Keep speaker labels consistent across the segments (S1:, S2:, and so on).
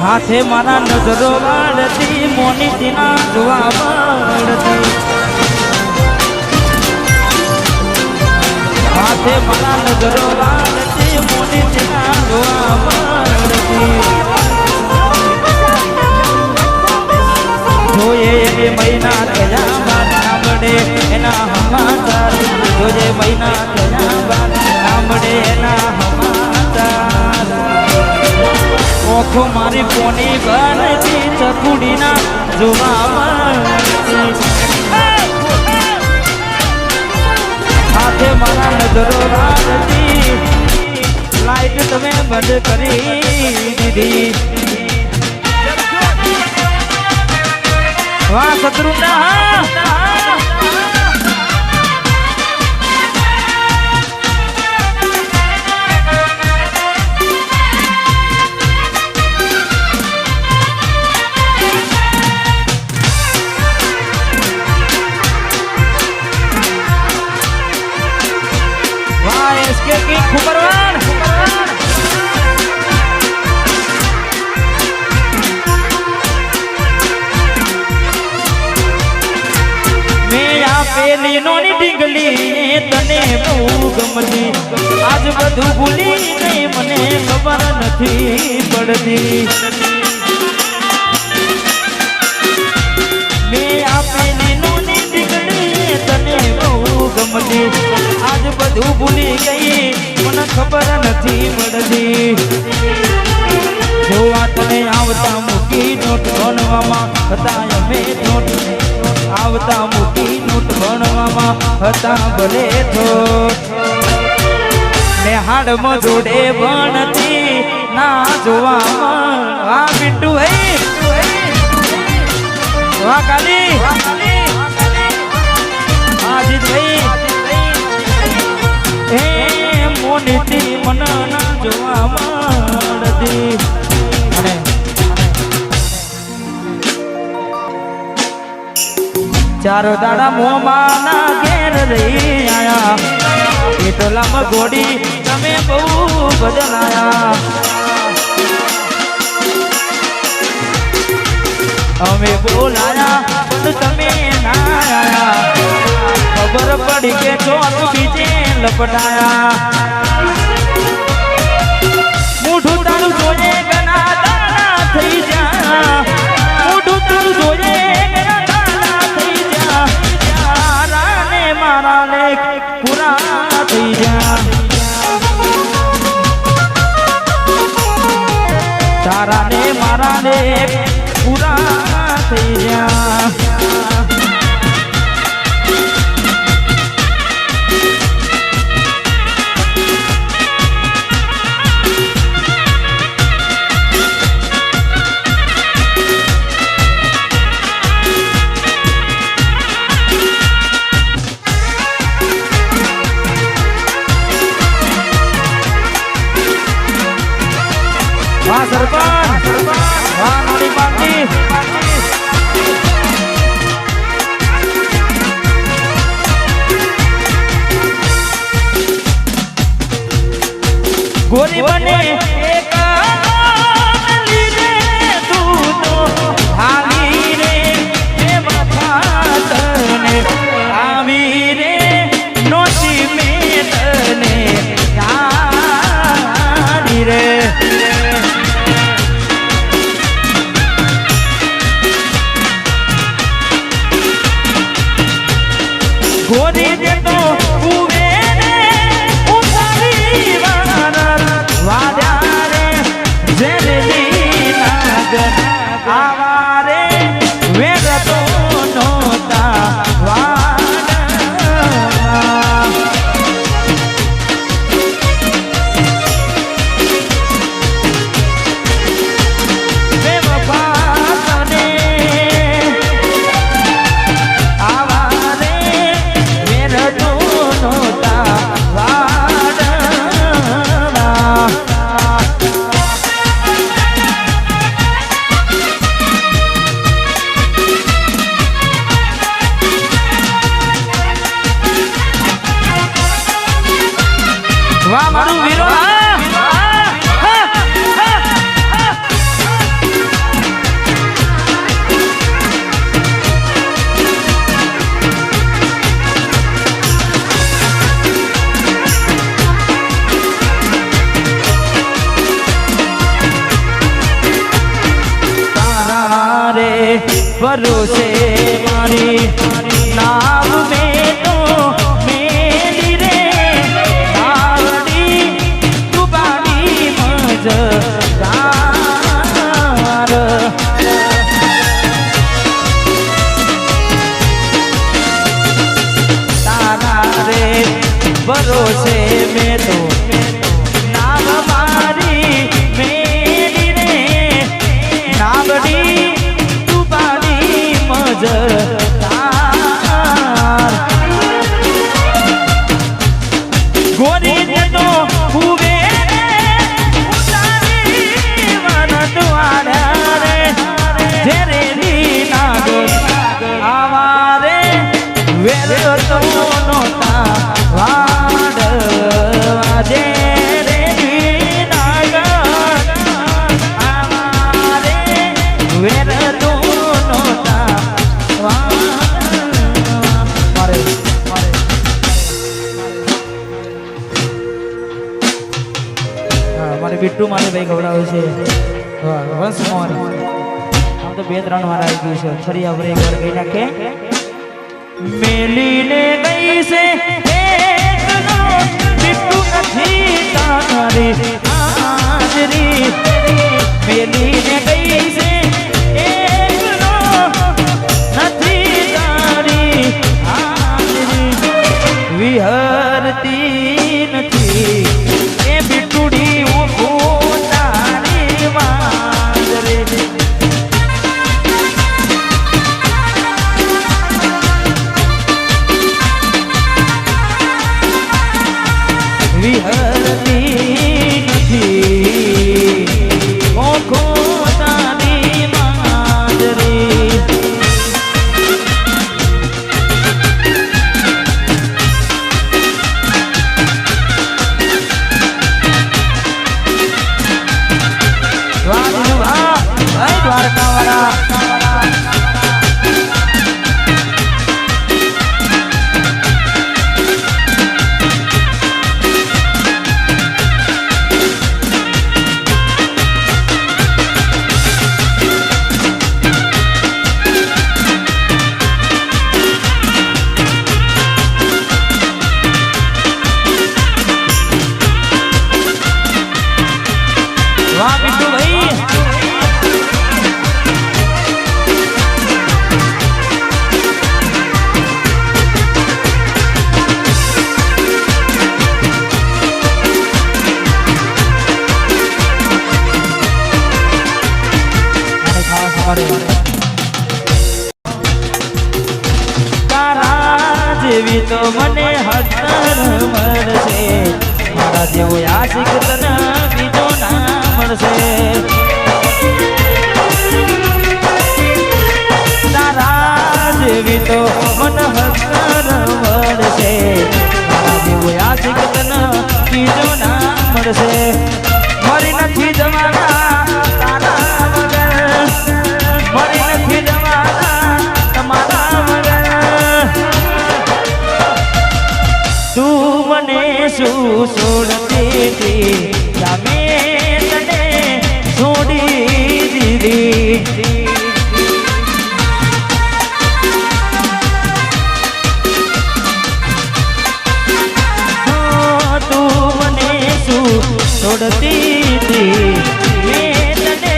S1: હાથે મારા નજરો વાળતી મોની તીના જોવા મળતી હાથે મારા નજરો વાળતી મોની તીના જોવા મળતી જોયે એ મહિના થયા બાદ સાંભળે એના સમાચાર જોજે મહિના થયા બાદ સાંભળે એના સમાચાર ઓખો મારી કોની બનતી ચકુડીના જોવા મળતી હાથે મારા નજરો વાળતી લાઈટ તમે બંધ કરી દીધી વાહ શત્રુના ખુબરવાન મેં આપેલી નોની ડીંગલી તને બહુ ગમતી આજ બધું ભૂલી નહીં મને ખબર નથી પડતી મેં આપેલી નોની ડીંગલી તને બહુ ગમતી આજ બધું ભૂલી ગઈ મને ખબર નથી મળતી જોવા તને આવતા મૂકી નોટ ભણવામાં હતા અમે નોટ આવતા મૂકી નોટ ભણવામાં હતા ભલે થોટ ને હાડમાં જોડે ભણતી ના જોવામાં આ બિટ્ટુ હે વાહ કાલી આજીત ભાઈ એ મોનીતી મન ના જોવા મળતી અને ચારો દાડા મોમાં ના ઘેર રહી આયા એટલામાં ઘોડી તમે બહુ બદલાયા અમે બોલાયા પણ તમે ના આયા ખબર પડી કે ચોર બીજે લપટાયા મોઢું તારું જોઈએ ગના દાણા થઈ જા મોઢું તારું જોઈએ ગના દાણા થઈ જા તારા ને મારા લેખ પૂરા થઈ જા તારા ને મારા લેખ પૂરા થઈ જા વાહ સરપંચ વાહ નોની પાર્ટી ગોરી બને એક લીરે તું તો આવી રે એ માથા તને આવી રે નોચી મેં તને જાણી રે ગોરી દે તો ઉવે રે ઉતારી વાનર વાદ્યા ભરોસે મારી નાવ મેં તો મેલી રે આવડી ડૂબાડી મજદાર તારા રે ભરોસે મેં તો નાવ મારી મેલી રે નાવડી ડૂબાડી મજદાર ગોરી ને તો હુવે ઉતારી વન દ્વારા રે જેરેલી નાગ આવા રે વેર તો નોતા વાડ જેરેલી નાગ આવા રે વેર તો નોતા વાડ મારે બિટ્ટુ મારે ભાઈ ગવડાવે છે વંશ મોહન આમ તો 2-3 વાર આવી ગયું છે ફરી આપણે એક વાર કહી નાખે મેલીને ગઈ છે એકનો બિટ્ટુ નથી તારી હાજરી મેલીને ગઈ છે એકનો નથી તારી હાજરી વિહરતી નથી એ બિટુડી ઉભો તારી માજરે વિહરતી નથી ઓખો તારી માજરે વાહ બિટ્ટુ ભાઈ તારા જેવી તો મને હતર મળશે મારા જેવો આશિક તને બીજો ના મળશે તારા જેવી તો મને હતર મળશે મારા જેવો આશિક તને બીજો ના મળશે મરી નથી જવાના તારા વગર મરી નથી જવાના તમારા વગર તું મને શું છોડતી હતી તમે તને છોડી દીધી તું મને શું છોડતી હતી મેં તને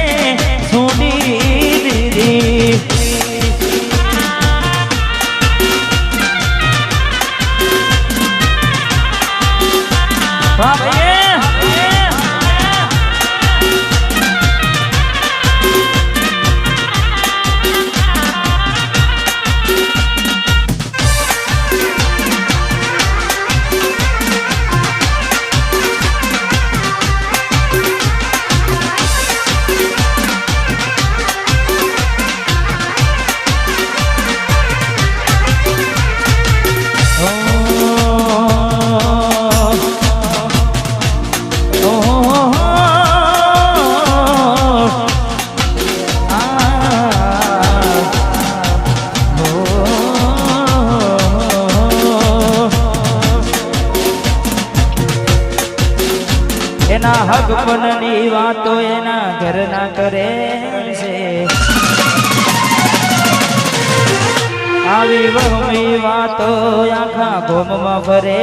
S1: છોડી દીધી વાહ ભાઈ એના હકપણની વાતો એના ઘરના કરે છે આવી વહમી વાતો આખા ગોમમાં ફરે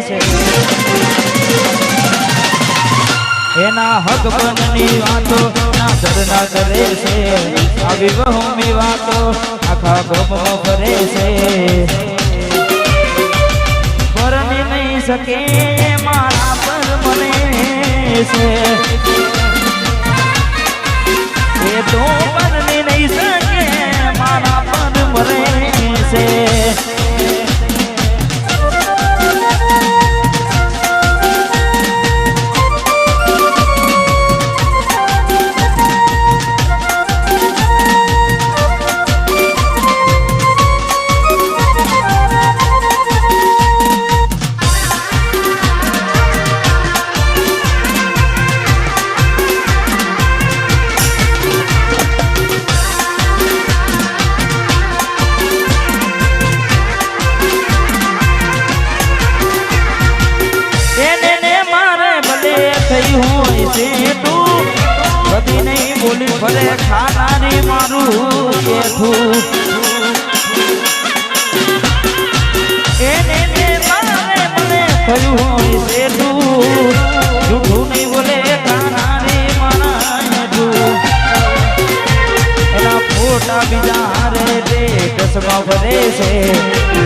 S1: છે એના હક બનની વાતો ના ધરના કરે છે આવી વહમી વાતો આખા ગોમમાં ફરે છે પરણી નહીં શકે મારા પર મને છે એ તો પરણી નહીં શકે મારા પર મને છે ભલે ખાનારી મારું બેઠું એને મારે મને થયું હોય બેઠું જૂઠું નહીં બોલે ખાનારી મારા એના ફોટા બીજા હારે સ્ટેટસમાં ભરે છે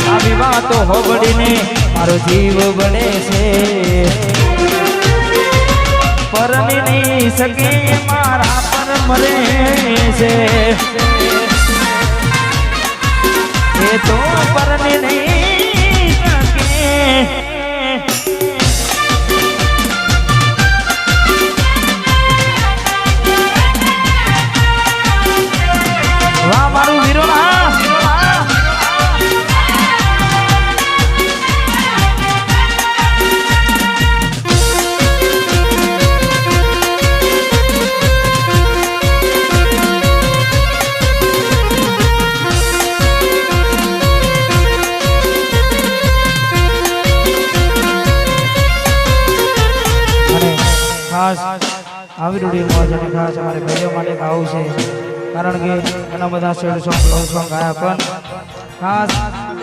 S1: આવી વાતો હોબડીને મારો જીવ બળે છે પરણી નહીં શકે મારા પર મરે છે એ તો પરણી નહીં શકે વાહ મારું વીરો ખાસ આવી રૂડી મોજ અને ખાસ અમારે ભાઈઓ માટે ગાવું છે કારણ કે ઘણા બધા સેડ સોંગ લવ સોંગ ગાયા પણ ખાસ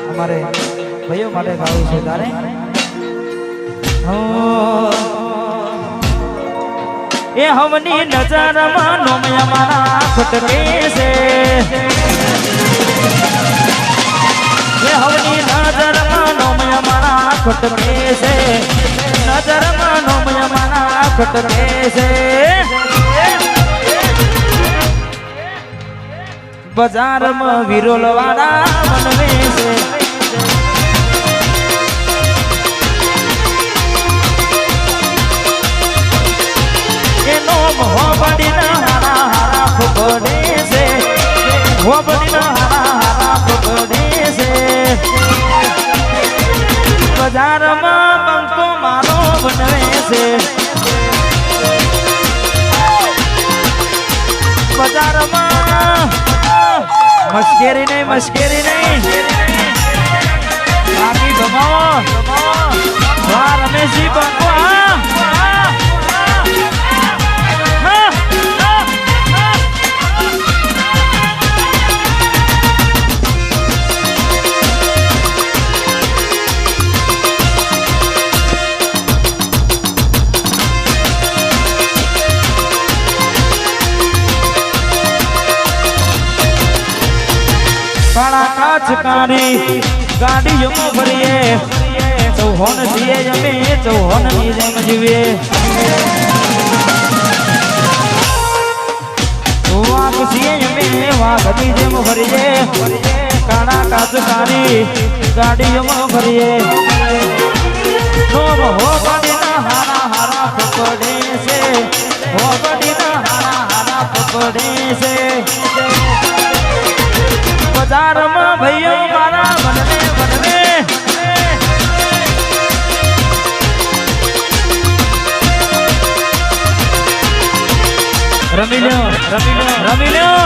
S1: અમારે ભાઈઓ માટે ગાવું છે તારે એ હવની નજરમાં નોમયા મારા ખટકે છે એ હવની નજરમાં નોમયા મારા ખટકે છે નજરમાં નોમયા મારા ખટકે છે બજારમાં વિરોલ વાળા મનવે છે એનો હોબડીના હારા હારા ફોડે છે હોબડીના હારા હારા ફોડે છે બજારમાં બંકો મારો બનવે છે બજારમાં મશ્કેરી નહીં બાકી ગમાવો વાહ રમેશજી બંકો કાચકારી ગાડીઓમાં ફરીએ ચૌહાણ છીએ અમે ચૌહાણની જેમ જીવીએ વાઘ છીએ અમે વાઘની જેમ ફરીએ કાળા કાચકારી ગાડીઓમાં ફરીએ હોબડીના હારા હારા પકડે છે હોબડીના હારા હારા પકડે છે બજારમાં ભાઈઓ મારા બનવે રમી લ્યો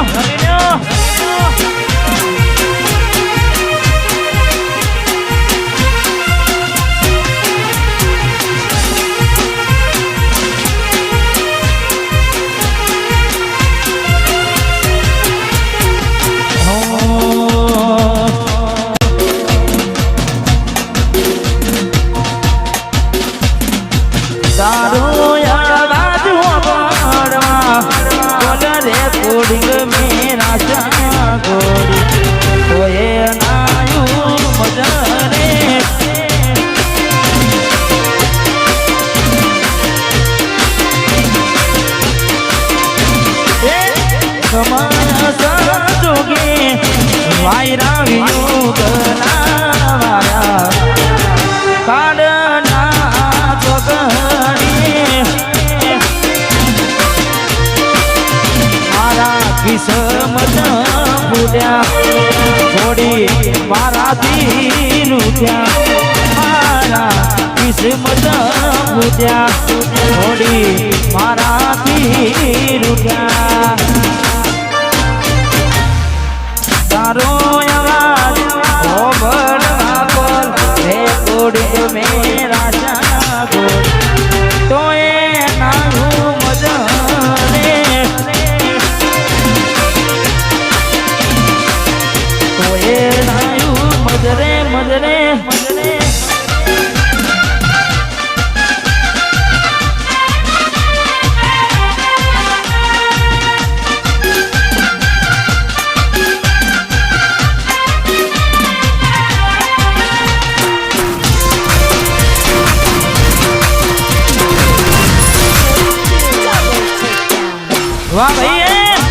S1: સમય સંજોગે વાયરા વિયોગના વારા કાળના ચોગડી મારા કિસ્મત ભૂલ્યા છોડી મારાથી રૂઠ્યા મારા કિસ્મત ભૂલ્યા છોડી મારાથી રૂઠ્યા તારો અવાજ ઓબળવા બોલ હે કોડી મેરા સાગર તો એ નાનું મજરે તો એ નાયું મજરે મજરે મજરે વાહ ભાઈ